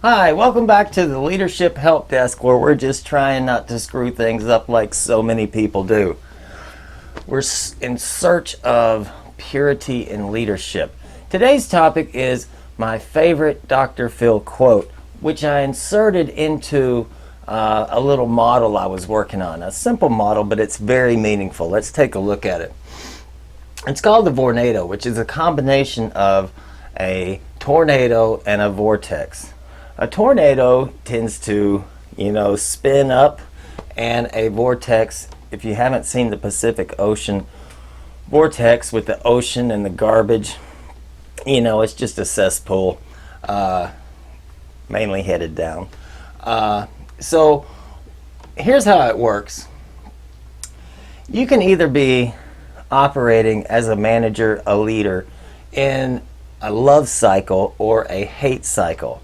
Hi, welcome back to the Leadership Help Desk, where we're just trying not to screw things up like so many people do. We're in search of purity in leadership. Today's topic is my favorite Dr. Phil quote, which I inserted into a little model I was working on. A simple model, but it's very meaningful. Let's take a look at it. It's called the Vornado, which is a combination of a tornado and a vortex. A tornado tends to, spin up, and a vortex, if you haven't seen the Pacific Ocean vortex with the ocean and the garbage, it's just a cesspool, mainly headed down. So here's how it works. You can either be operating as a manager, a leader, in a love cycle or a hate cycle.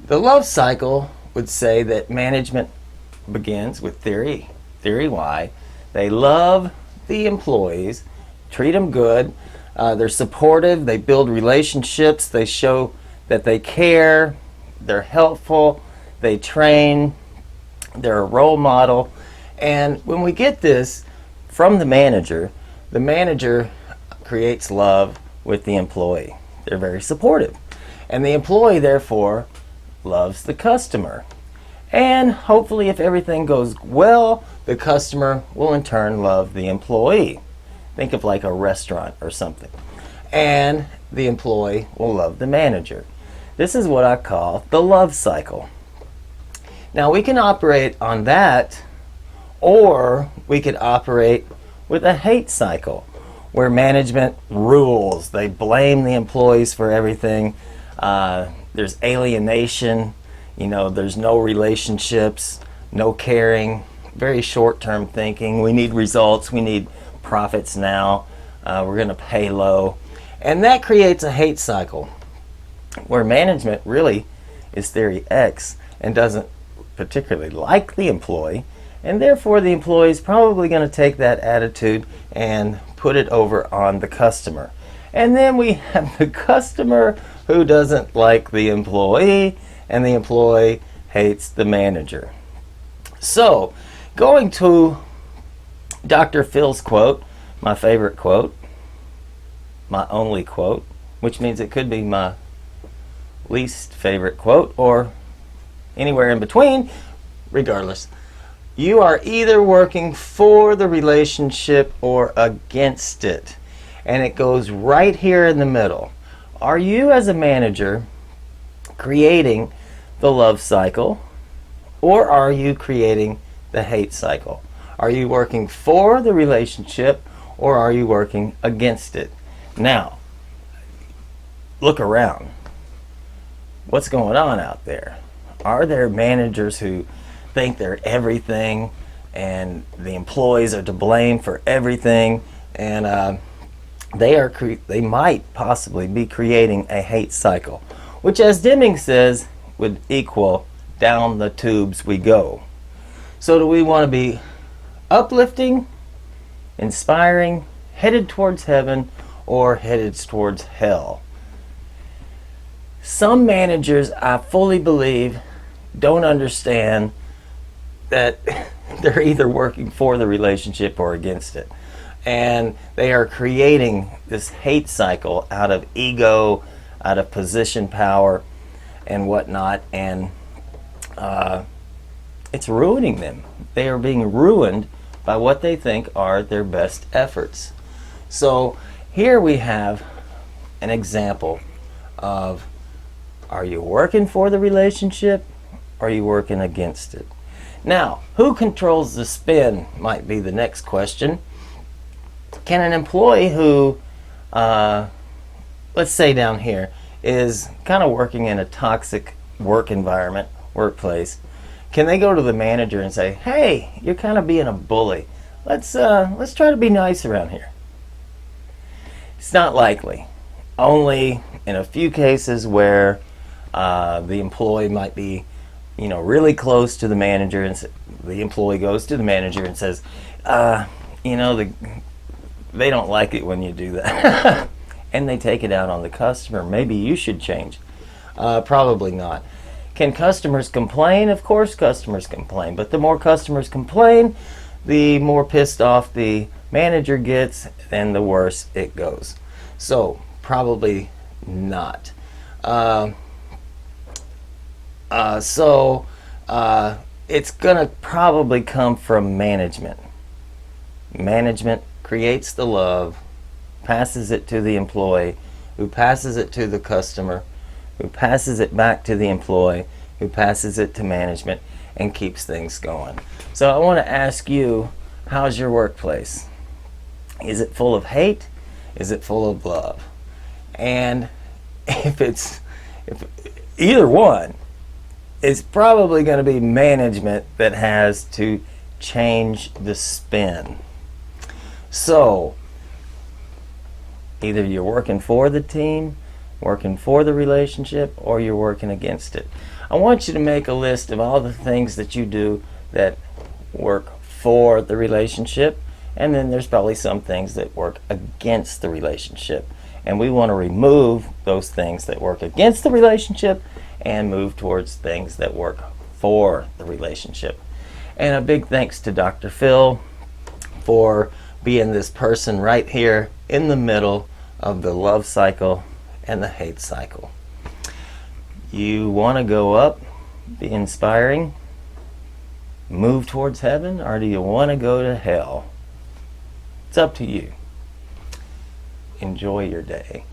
The love cycle would say that management begins with theory. Theory Y. They love the employees, treat them good, they're supportive, they build relationships, they show that they care, they're helpful, they train, they're a role model. And when we get this from the manager creates love with the employee. They're very supportive. And the employee, therefore, loves the customer. And hopefully, if everything goes well, the customer will in turn love the employee. Think of like a restaurant or something. And the employee will love the manager. This is what I call the love cycle. Now, we can operate on that, or we could operate with a hate cycle, where management rules. They blame the employees for everything. There's alienation, there's no relationships, no caring, very short-term thinking. We need results, we need profits now, we're going to pay low. And that creates a hate cycle, where management really is theory X and doesn't particularly like the employee, and therefore the employee is probably going to take that attitude and put it over on the customer. And then we have the customer who doesn't like the employee, and the employee hates the manager. So, going to Dr. Phil's quote, my favorite quote, my only quote, which means it could be my least favorite quote, or anywhere in between, regardless. You are either working for the relationship or against it. And it goes right here in the middle. Are you, as a manager, creating the love cycle, or are you creating the hate cycle? Are you working for the relationship, or are you working against it? Now, look around. What's going on out there? Are there managers who think they're everything, and the employees are to blame for everything, and they might possibly be creating a hate cycle, which, as Deming says, would equal down the tubes we go. So do we want to be uplifting, inspiring, headed towards heaven, or headed towards hell? Some managers, I fully believe, don't understand that they're either working for the relationship or against it. And they are creating this hate cycle out of ego, out of position power, and whatnot, and it's ruining them. They are being ruined by what they think are their best efforts. So here we have an example of, are you working for the relationship, or are you working against it? Now, who controls the spin might be the next question. Can an employee who, let's say down here, is kind of working in a toxic work environment, workplace, can they go to the manager and say, hey, you're kind of being a bully. Let's try to be nice around here? It's not likely. Only in a few cases where the employee might be, really close to the manager, and the employee goes to the manager and says, they don't like it when you do that. And they take it out on the customer. Maybe you should change. Probably not. Can customers complain? Of course customers complain, but the more customers complain, the more pissed off the manager gets and the worse it goes. So probably not. It's gonna probably come from management. Management creates the love, passes it to the employee, who passes it to the customer, who passes it back to the employee, who passes it to management, and keeps things going. So I want to ask you, how's your workplace? Is it full of hate? Is it full of love? And if either one, it's probably going to be management that has to change the spin. So either you're working for the team, working for the relationship, or you're working against it. I want you to make a list of all the things that you do that work for the relationship, and then there's probably some things that work against the relationship. And we want to remove those things that work against the relationship and move towards things that work for the relationship. And a big thanks to Dr. Phil for being this person right here in the middle of the love cycle and the hate cycle. You want to go up, be inspiring, move towards heaven, or do you want to go to hell? It's up to you. Enjoy your day.